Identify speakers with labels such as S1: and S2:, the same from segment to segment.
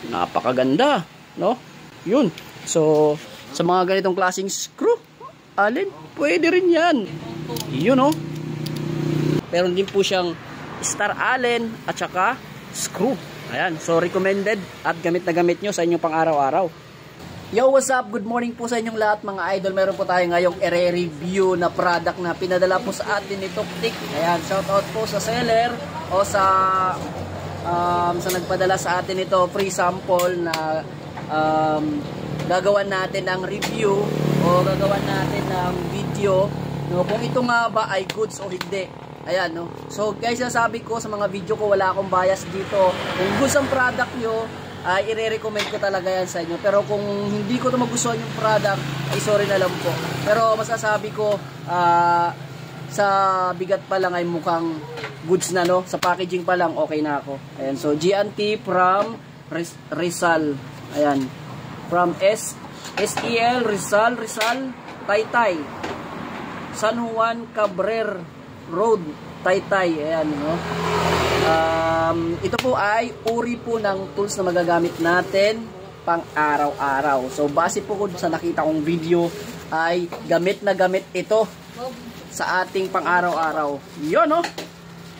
S1: Napakaganda, no? Yun. So, sa mga ganitong klaseng screw, Allen, pwede rin yan. Yun, no? Meron din po siyang star Allen at saka screw. Ayan. So, recommended at gamit na gamit nyo sa inyong pang araw-araw. Yo, what's up? Good morning po sa inyong lahat mga idol. Meron po tayo ngayong i-review na product na pinadala po sa atin ni Toktik. Ayan, shout out po sa seller o sa nagpadala sa atin ito, free sample na gagawan natin ng review o gagawan natin ng video, no, kung ito nga ba ay goods o hindi. Ayan, no. So guys, sasabi ko sa mga video ko, wala akong bias dito. Kung goods ang product nyo, ay i-recommend ko talaga yan sa inyo. Pero kung hindi ko ito magustuhan yung product, ay sorry na lang po. Pero masasabi ko, sa bigat pa lang ay mukhang goods na, no. Sa packaging pa lang, okay na ako. Ayan, so G&T from Rizal. Ayan, from SEL Rizal, Taytay, San Juan Cabrer Road, Taytay. Ayan, no. Ito po ay uri po ng tools na magagamit natin pang araw-araw. So base po ko sa nakita kong video, ay gamit na gamit ito sa ating pang araw-araw. Yun, no.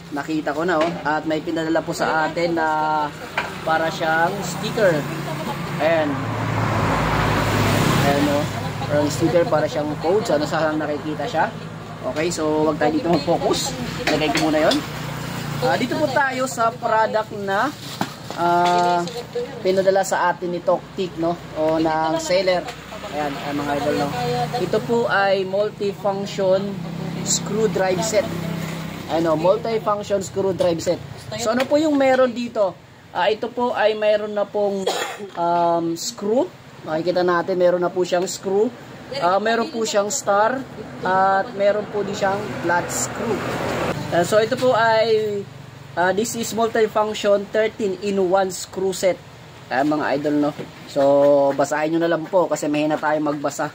S1: Nakita ko na, oh. At may pinadala po sa atin na para siyang sticker. Ayan. Ayan, no. Parang sticker para siyang code. Sana saan nakikita siya. Okay, so wag tayo dito mag-focus. Lagay ko muna yun. Dito po tayo sa product na pinadala sa atin ni Toktik, no, o ng seller. Ayan, mga idol, no. Ito po ay multifunction screw drive set. Ano, multifunction screw drive set. So ano po yung meron dito? Ito po ay meron na pong screw. Makikita natin, meron na po siyang screw. Meron po siyang star at meron po din siyang flat screw. So ito po ay this is multifunction 13-in-1 screw set. Mga idol, no. So basahin nyo na lang po kasi mahina tayo magbasa.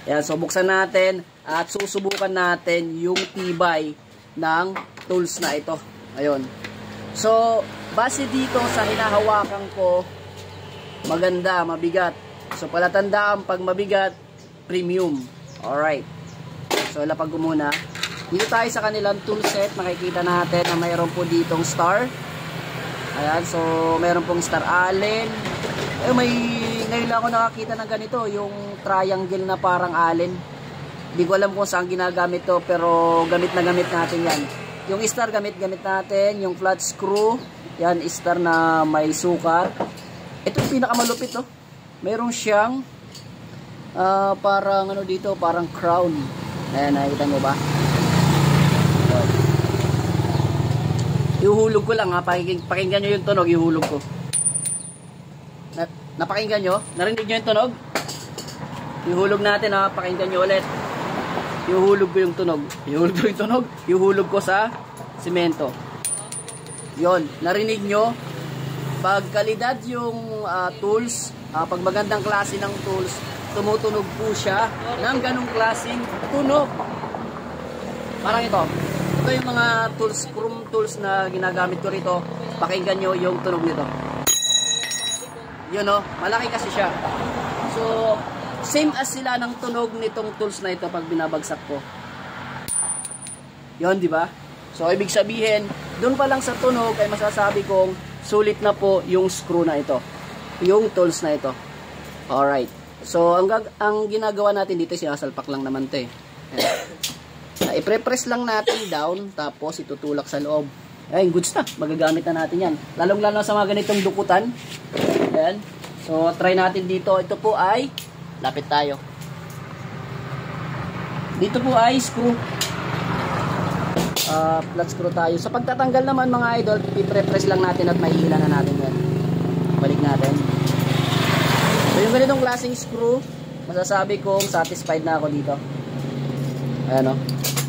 S1: Yan, so buksan natin at susubukan natin yung tibay ng tools na ito. Ayun. So base dito sa hinahawakan ko, maganda, mabigat. So palatandaan pag mabigat, premium. Alright. So lapag ko muna. Dito tayo sa kanilang tool set. Makikita natin na mayroon po ditong star. Ayan. So mayroon pong star Allen. Ngayon lang ako nakakita ng ganito. Yung triangle na parang Allen. Hindi ko alam kung saan ginagamit to. Pero gamit na gamit natin yan. Yung star gamit natin. Yung flat screw. Yan, star na may sukat. Ito yung pinakamalupit, oh. Mayroon siyang parang ano dito, parang crown. Ayan, nakikita mo ba? Ihuhulog ko lang, ha. Pakinggan nyo yung tunog, ihuhulog ko. Napakinggan nyo? Narinig nyo yung tunog? Ihuhulog natin, ha. Pakinggan nyo ulit. Ihuhulog ko yung tunog. Ihuhulog ko sa simento. Yon, narinig nyo? Pag kalidad yung tools, pag magandang klase ng tools, tumutunog po siya ng ganong klaseng tunog. Parang ito. Ito yung mga tools, chrome tools na ginagamit ko rito. Pakinggan nyo yung tunog nito. Yun, no? Malaki kasi siya. So, same as sila ng tunog nitong tools na ito pag binabagsak ko. Yun, di ba? So, ibig sabihin, doon pa lang sa tunog ay masasabi kong sulit na po yung screw na ito. Yung tools na ito. Alright. So, ang ginagawa natin dito, sinasalpak lang naman ito, eh. I-pre-press lang natin down, tapos itutulak sa loob. Ayan, goods na. Magagamit na natin yan. Lalong-lalo sa mga ganitong dukutan. Ayan. So, try natin dito. Ito po ay, lapit tayo. Dito po ay screw. Flat screw tayo. Sa pagtatanggal naman mga idol, i-pre-press lang natin at mahihila na natin yan. Balik natin. So yung ganitong klaseng screw, masasabi kong satisfied na ako dito. Ayan, o.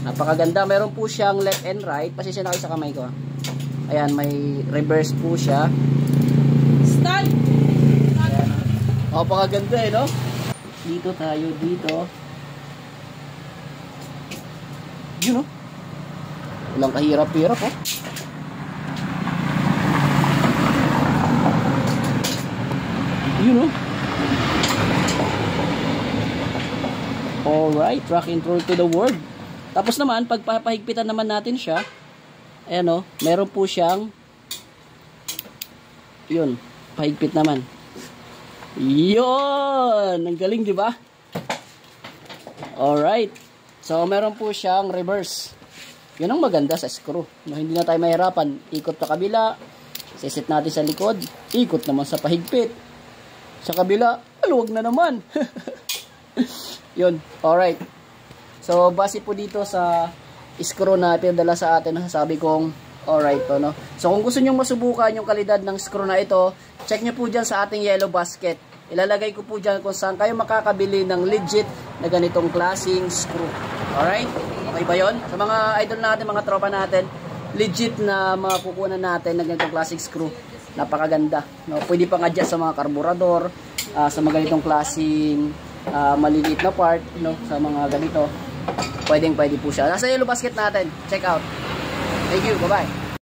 S1: Napakaganda. Meron po siyang left and right. Pasensya na kayo sa kamay ko. Ayan, may reverse po siya. Stand! Ayan. Napakaganda, eh, no? Dito tayo, dito. Yun, no? Walang kahirap-hirap, oh. Yun, oh. Alright, rock and roll to the world. Tapos naman, pag papahigpitan naman natin siya, ayan, oh, meron po siyang, yun, pahigpit naman. Yun! Ang galing, di ba? Alright. So, meron po siyang reverse. Yun ang maganda sa screw. No, hindi na tayo mahirapan. Ikot sa kabila. Sisit natin sa likod. Ikot naman sa pahigpit. Sa kabila, aluwag na naman. Yun. Alright. So, base po dito sa screw na pinadala sa atin, sabi kong alright to, no? So, kung gusto nyo masubukan yung kalidad ng screw na ito, check nyo po dyan sa ating yellow basket. Ilalagay ko po dyan kung saan kayo makakabili ng legit na ganitong klaseng screw. Alright? Okay ba yun? Sa mga idol natin, mga tropa natin, legit na mga kukunan natin na ganitong klaseng screw. Napakaganda. No? Pwede pang adjust sa mga karburador, sa mga ganitong klaseng maliliit na part, no? Sa mga ganito. Pwede po siya. Nasa yellow basket natin. Check out. Thank you. Bye-bye.